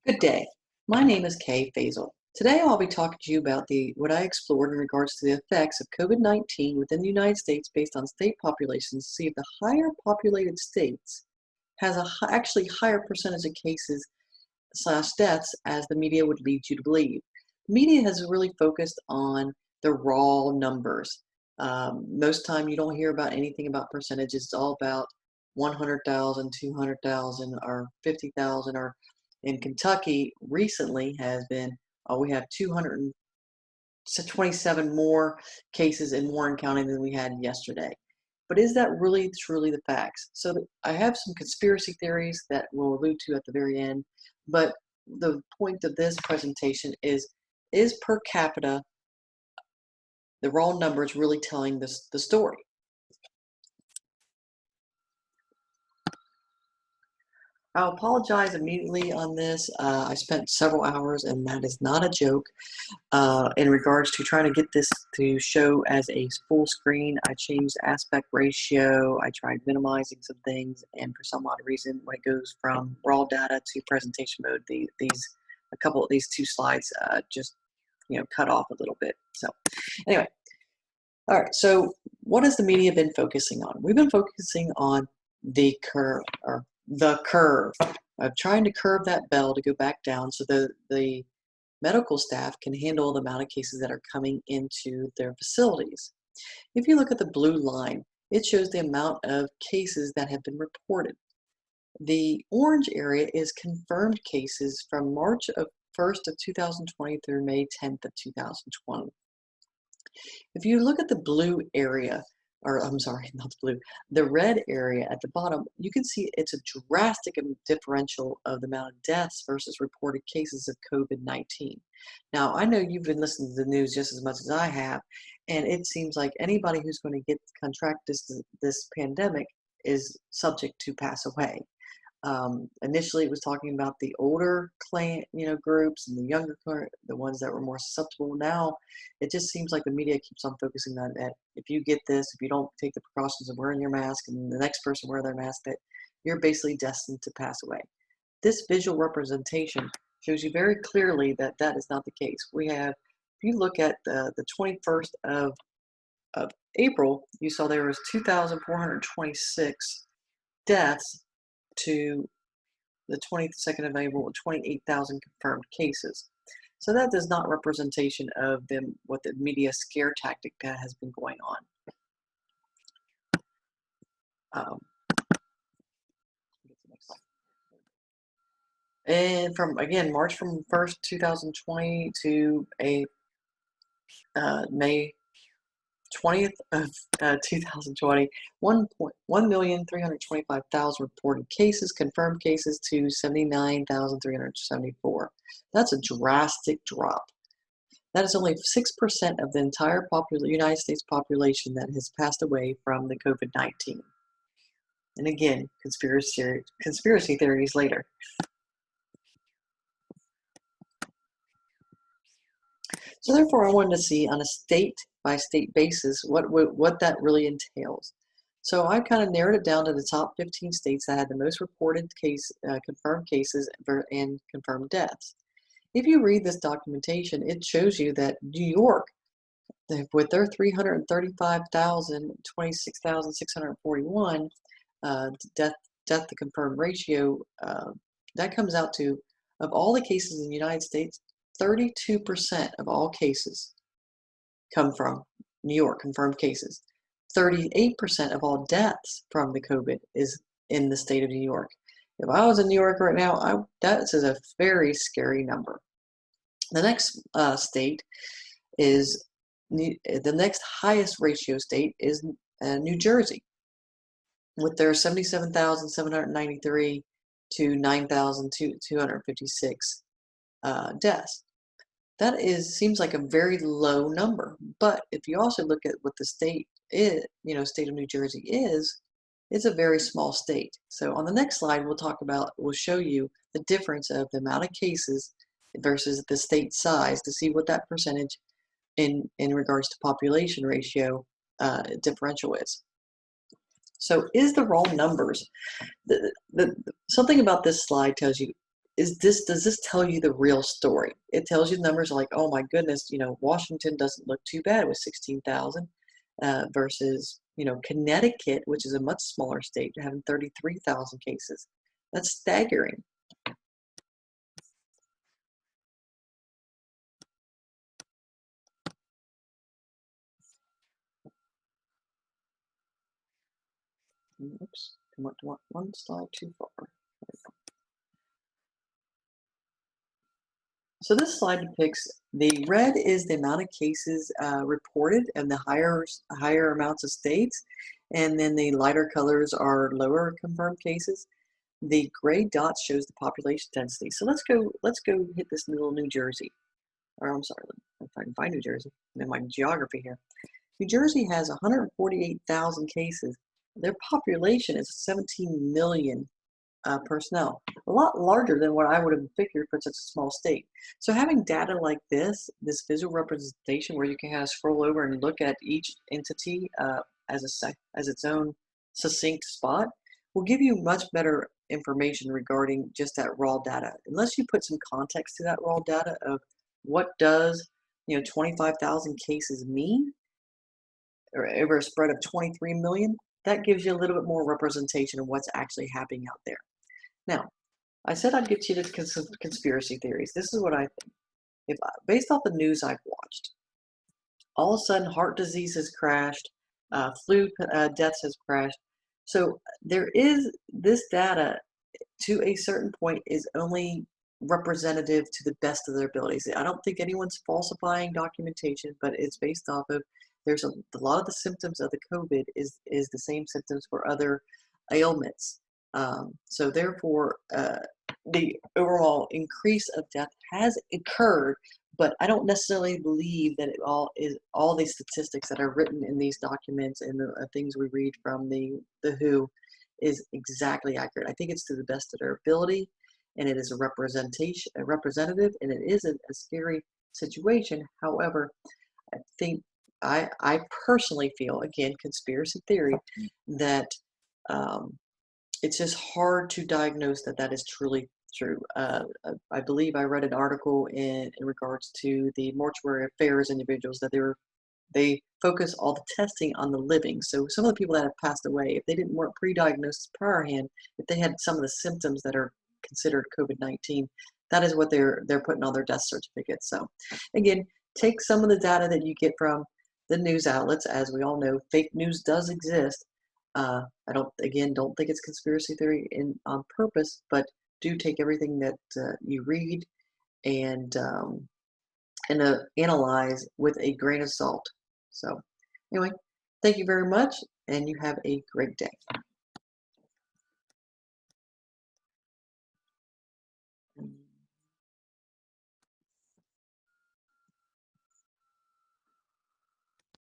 Good day. My name is Kay Faesel. Today I'll be talking to you about what I explored in regards to the effects of COVID-19 within the United States based on state populations to see if the higher populated states has actually higher percentage of cases slash deaths as the media would lead you to believe. The media has really focused on the raw numbers. Most time you don't hear about anything about percentages. It's all about 100,000, 200,000, or 50,000. Or in Kentucky recently has been, we have 227 more cases in Warren County than we had yesterday. But is that really truly the facts? So I have some conspiracy theories that we'll allude to at the very end, but the point of this presentation is per capita, the raw numbers really telling the story? I'll apologize immediately on this. I spent several hours, and that is not a joke, in regards to trying to get this to show as a full screen. I changed aspect ratio. I tried minimizing some things, and for some odd reason, when it goes from raw data to presentation mode, a couple of these two slides just cut off a little bit. So anyway, all right. So what has the media been focusing on? We've been focusing on the curve, or the curve of trying to curve that bell to go back down so the medical staff can handle the amount of cases that are coming into their facilities. If you look at the blue line, it shows the amount of cases that have been reported. The orange area is confirmed cases from March 1st of 2020 through May 10th of 2020. If you look at the blue area, or I'm sorry, not the blue, the red area at the bottom, you can see it's a drastic differential of the amount of deaths versus reported cases of COVID-19. Now, I know you've been listening to the news just as much as I have, and it seems like anybody who's going to contract this pandemic is subject to pass away. Initially, it was talking about the older groups and the younger, the ones that were more susceptible. Now, it just seems like the media keeps on focusing on that. If you get this, if you don't take the precautions of wearing your mask and the next person wear their mask, that you're basically destined to pass away. This visual representation shows you very clearly that that is not the case. We have, if you look at the 21st of April, you saw there was 2,426 deaths to the 22nd of April, 28,000 confirmed cases. So that is not representation of what the media scare tactic that has been going on. And from, again, March from 1st, 2020 to May 20th of 2020, 1,325,000 reported cases, confirmed cases to 79,374. That's a drastic drop. That is only 6% of the entire United States population that has passed away from the COVID-19. And again, conspiracy theories later. So therefore, I wanted to see on a state-by-state basis what that really entails. So I kind of narrowed it down to the top 15 states that had the most reported confirmed cases and confirmed deaths. If you read this documentation, it shows you that New York, with their 335,000, 26,641 death to confirmed ratio, that comes out to, of all the cases in the United States, 32% of all cases come from New York, confirmed cases. 38% of all deaths from the COVID is in the state of New York. If I was in New York right now, that is a very scary number. The next state is, the next highest ratio state is New Jersey, with their 77,793 to 9,256 deaths. That seems like a very low number, but if you also look at what the state is, state of New Jersey is, it's a very small state. So on the next slide, we'll show you the difference of the amount of cases versus the state size to see what that percentage in regards to population ratio differential is. So is the raw numbers, something about this slide tells you does this tell you the real story? It tells you numbers like, oh my goodness, Washington doesn't look too bad with 16,000 versus, Connecticut, which is a much smaller state, having 33,000 cases. That's staggering. Oops, went one slide too far. So this slide depicts the red is the amount of cases reported and the higher amounts of states, and then the lighter colors are lower confirmed cases. The gray dot shows the population density. So let's go hit this little New Jersey. Or I'm sorry, if I can find New Jersey in my geography here. New Jersey has 148,000 cases. Their population is 17 million personnel, a lot larger than what I would have figured for such a small state. So having data like this visual representation where you can kind of scroll over and look at each entity as its own succinct spot will give you much better information regarding just that raw data. Unless you put some context to that raw data of what does 25,000 cases mean, or over a spread of 23 million, that gives you a little bit more representation of what's actually happening out there. Now, I said I'd get you to conspiracy theories. This is what I think. Based off the news I've watched, all of a sudden heart disease has crashed, flu deaths has crashed. So there is this data to a certain point is only representative to the best of their abilities. I don't think anyone's falsifying documentation, but it's based off of there's a lot of the symptoms of the COVID is the same symptoms for other ailments. So therefore, the overall increase of death has occurred, but I don't necessarily believe that all these statistics that are written in these documents and the things we read from the WHO is exactly accurate. I think it's to the best of their ability, and it is a representative, and it is a scary situation. However, I think I personally feel, again, conspiracy theory, that it's just hard to diagnose that is truly true. I believe I read an article in regards to the mortuary affairs individuals that they focus all the testing on the living. So some of the people that have passed away, if they weren't pre-diagnosed beforehand, if they had some of the symptoms that are considered COVID-19, that is what they're putting on their death certificates. So again, take some of the data that you get from the news outlets. As we all know, fake news does exist. I don't think it's conspiracy theory on purpose, but do take everything that you read and analyze with a grain of salt. So anyway, thank you very much, and you have a great day.